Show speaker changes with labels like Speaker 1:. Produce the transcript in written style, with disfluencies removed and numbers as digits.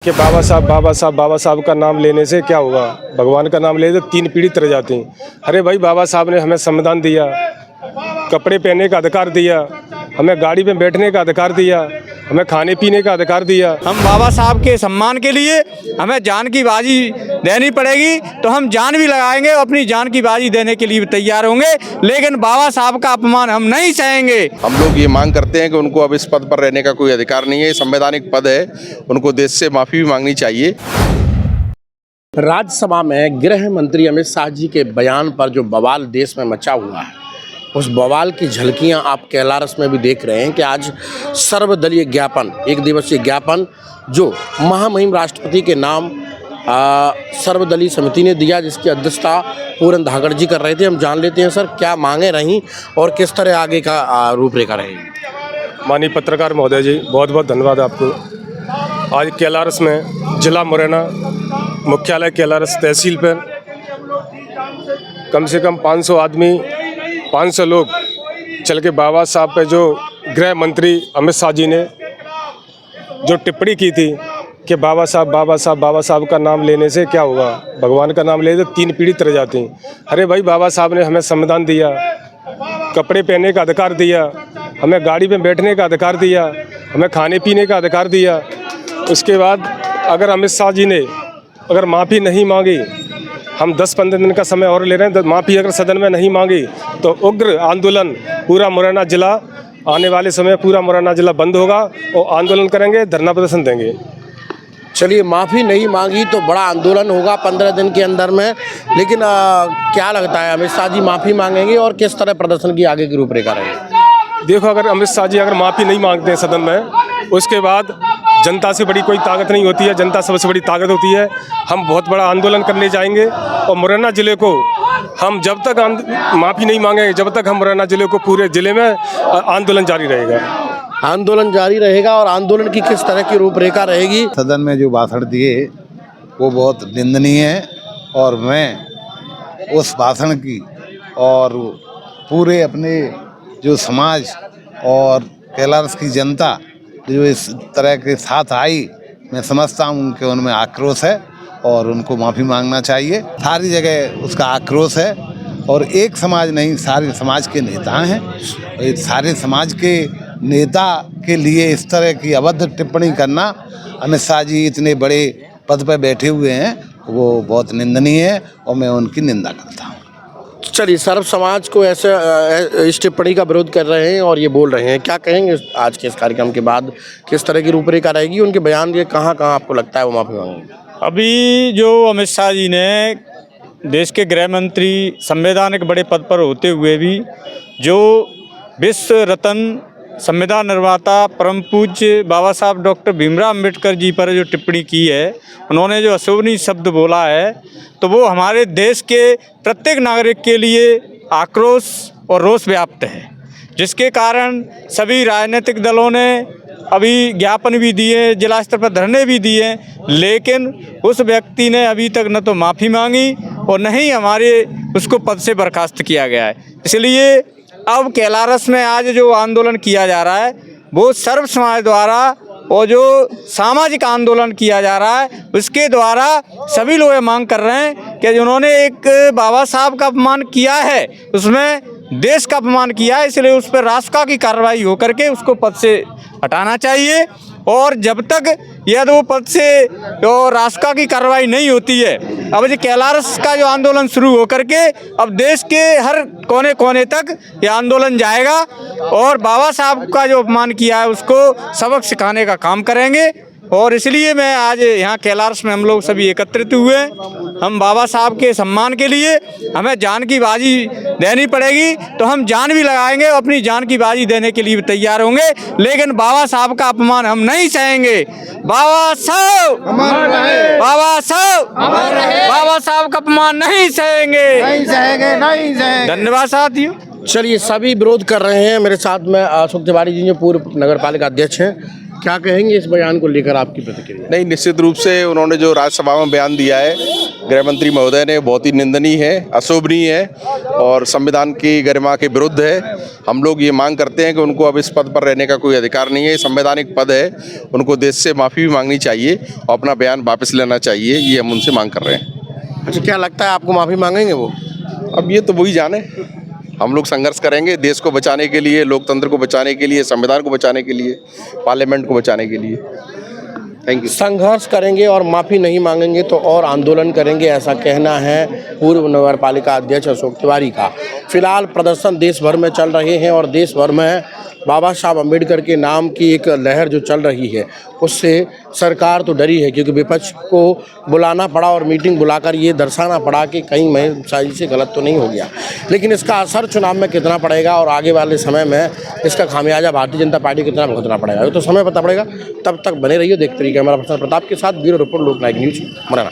Speaker 1: कि बाबा साहब का नाम लेने से क्या होगा। भगवान का नाम ले तो 3 पीढ़ी तर जाती हैं। अरे भाई, बाबा साहब ने हमें संविधान दिया, कपड़े पहनने का अधिकार दिया, हमें गाड़ी में बैठने का अधिकार दिया, हमें खाने पीने का अधिकार दिया।
Speaker 2: हम बाबा साहब के सम्मान के लिए हमें जान की बाजी देनी पड़ेगी तो हम जान भी लगाएंगे, अपनी जान की बाजी देने के लिए भी तैयार होंगे, लेकिन बाबा साहब का अपमान हम नहीं सहेंगे।
Speaker 3: हम लोग ये मांग करते हैं कि उनको अब इस पद पर रहने का कोई अधिकार नहीं है, संवैधानिक पद है, उनको देश से माफ़ी भी मांगनी चाहिए।
Speaker 4: राज्यसभा में गृह मंत्री अमित शाह जी के बयान पर जो बवाल देश में मचा हुआ है, उस बवाल की झलकियां आप कैलारस में भी देख रहे हैं कि आज सर्वदलीय ज्ञापन, 1 दिवसीय ज्ञापन जो महामहिम राष्ट्रपति के नाम सर्वदलीय समिति ने दिया, जिसकी अध्यक्षता पूरन धाकड़ जी कर रहे थे। हम जान लेते हैं सर, क्या मांगे रहीं और किस तरह आगे का रूपरेखा रहेगी।
Speaker 1: माननीय पत्रकार महोदय जी, बहुत बहुत धन्यवाद आपको। आज कैलारस में जिला मुरैना मुख्यालय कैलारस तहसील पर कम से कम 500 आदमी, 500 लोग चल के बाबा साहब पे जो गृह मंत्री अमित शाह जी ने जो टिप्पणी की थी कि बाबा साहब का नाम लेने से क्या होगा। भगवान का नाम ले तो 3 पीढ़ी तर जाती हैं। अरे भाई, बाबा साहब ने हमें संविधान दिया, कपड़े पहनने का अधिकार दिया, हमें गाड़ी में बैठने का अधिकार दिया, हमें खाने पीने का अधिकार दिया। उसके बाद अगर अमित शाह जी ने अगर माफ़ी नहीं मांगी, हम 10-15 दिन का समय और ले रहे हैं, माफ़ी अगर सदन में नहीं मांगी तो उग्र आंदोलन पूरा मुरैना जिला, आने वाले समय पूरा मुरैना जिला बंद होगा और आंदोलन करेंगे, धरना प्रदर्शन देंगे।
Speaker 4: चलिए, माफ़ी नहीं मांगी तो बड़ा आंदोलन होगा 15 दिन के अंदर में, लेकिन क्या लगता है अमित शाह जी माफ़ी मांगेंगे और किस तरह प्रदर्शन की आगे की रूपरेखा रहेगी।
Speaker 1: देखो, अगर अमित शाह जी अगर माफ़ी नहीं मांगते हैं सदन में, उसके बाद जनता से बड़ी कोई ताकत नहीं होती है, जनता सबसे बड़ी ताकत होती है। हम बहुत बड़ा आंदोलन करने जाएंगे और मुरैना ज़िले को हम जब तक माफ़ी नहीं मांगेंगे, जब तक हम मुरैना ज़िले को पूरे ज़िले में आंदोलन जारी रहेगा।
Speaker 4: आंदोलन जारी रहेगा और आंदोलन की किस तरह की रूपरेखा रहेगी।
Speaker 5: सदन में जो भाषण दिए वो बहुत निंदनीय है और मैं उस भाषण की और पूरे अपने जो समाज और कैलारस की जनता जो इस तरह के साथ आई, मैं समझता हूँ उनके उनमें आक्रोश है और उनको माफ़ी मांगना चाहिए। सारी जगह उसका आक्रोश है और एक समाज नहीं, सारे समाज के नेता हैं। सारे समाज के नेता के लिए इस तरह की अभद्र टिप्पणी करना, अमित शाह जी इतने बड़े पद पर बैठे हुए हैं, वो बहुत निंदनीय है और मैं उनकी निंदा करता हूँ।
Speaker 4: चलिए, सर्व समाज को ऐसे इस टिप्पणी का विरोध कर रहे हैं और ये बोल रहे हैं, क्या कहेंगे आज के इस कार्यक्रम के बाद, किस तरह की रूपरेखा रहेगी, उनके बयान ये कहाँ आपको लगता है वो माफ़ी मांगेंगे।
Speaker 2: अभी जो अमित शाह जी ने देश के गृह मंत्री, संवैधानिक बड़े पद पर होते हुए भी जो विश्व रत्न संविधान निर्माता परम पूज्य बाबा साहब डॉक्टर भीमराव अम्बेडकर जी पर जो टिप्पणी की है, उन्होंने जो अशोभनीय शब्द बोला है, तो वो हमारे देश के प्रत्येक नागरिक के लिए आक्रोश और रोष व्याप्त है, जिसके कारण सभी राजनीतिक दलों ने अभी ज्ञापन भी दिए, जिला स्तर पर धरने भी दिए, लेकिन उस व्यक्ति ने अभी तक न तो माफ़ी मांगी और न ही हमारे उसको पद से बर्खास्त किया गया है। इसलिए अब कैलारस में आज जो आंदोलन किया जा रहा है वो सर्व समाज द्वारा और जो सामाजिक आंदोलन किया जा रहा है उसके द्वारा सभी लोग ये मांग कर रहे हैं कि जिन्होंने एक बाबा साहब का अपमान किया है, उसमें देश का अपमान किया है, इसलिए उस पर राष्ट्र की कार्रवाई हो करके उसको पद से हटाना चाहिए। और जब तक यदि वो पद से जो राष्ट्र की कार्रवाई नहीं होती है, अब जो कैलारस का जो आंदोलन शुरू हो करके अब देश के हर कोने कोने तक ये आंदोलन जाएगा और बाबा साहब का जो अपमान किया है उसको सबक सिखाने का काम करेंगे। और इसलिए मैं आज यहाँ कैलारस में हम लोग सभी एकत्रित हुए हैं। हम बाबा साहब के सम्मान के लिए हमें जान की बाजी देनी पड़ेगी तो हम जान भी लगाएंगे, अपनी जान की बाजी देने के लिए भी तैयार होंगे, लेकिन बाबा साहब का अपमान हम नहीं सहेंगे। बाबा साहब बाबा साहब का अपमान नहीं सहेंगे। धन्यवाद साथियों।
Speaker 4: चलिए, सभी विरोध कर रहे हैं। मेरे साथ में अशोक तिवारी जी जो पूर्व नगर पालिका अध्यक्ष हैं, क्या कहेंगे इस बयान को लेकर, आपकी प्रतिक्रिया।
Speaker 3: नहीं, निश्चित रूप से उन्होंने जो राज्यसभा में बयान दिया है गृह मंत्री महोदय ने बहुत ही निंदनीय है, अशोभनीय है और संविधान की गरिमा के विरुद्ध है। हम लोग ये मांग करते हैं कि उनको अब इस पद पर रहने का कोई अधिकार नहीं है, संवैधानिक पद है, उनको देश से माफ़ी भी मांगनी चाहिए और अपना बयान वापस लेना चाहिए, ये हम उनसे मांग कर रहे हैं।
Speaker 4: अच्छा, क्या लगता है आपको माफ़ी मांगेंगे वो?
Speaker 3: अब ये तो वही जाने। हम लोग संघर्ष करेंगे देश को बचाने के लिए, लोकतंत्र को बचाने के लिए, संविधान को बचाने के लिए, पार्लियामेंट को बचाने के लिए। Thank you.
Speaker 4: संघर्ष करेंगे और माफ़ी नहीं मांगेंगे तो और आंदोलन करेंगे, ऐसा कहना है पूर्व नगर पालिका अध्यक्ष अशोक तिवारी का। फिलहाल प्रदर्शन देश भर में चल रहे हैं और देश भर में बाबा साहब अम्बेडकर के नाम की एक लहर जो चल रही है उससे सरकार तो डरी है, क्योंकि विपक्ष को बुलाना पड़ा और मीटिंग बुलाकर ये दर्शाना पड़ा कि कहीं मैं साजिश से गलत तो नहीं हो गया। लेकिन इसका असर चुनाव में कितना पड़ेगा और आगे वाले समय में इसका खामियाजा भारतीय जनता पार्टी कितना भुगतना पड़ेगा, ये तो समय पता पड़ेगा। तब तक बने रहिए, देखते रहिए। कैमरा पर्सन प्रताप के साथ ब्यूरो रिपोर्ट, लोकनायक न्यूज़, मुरैना।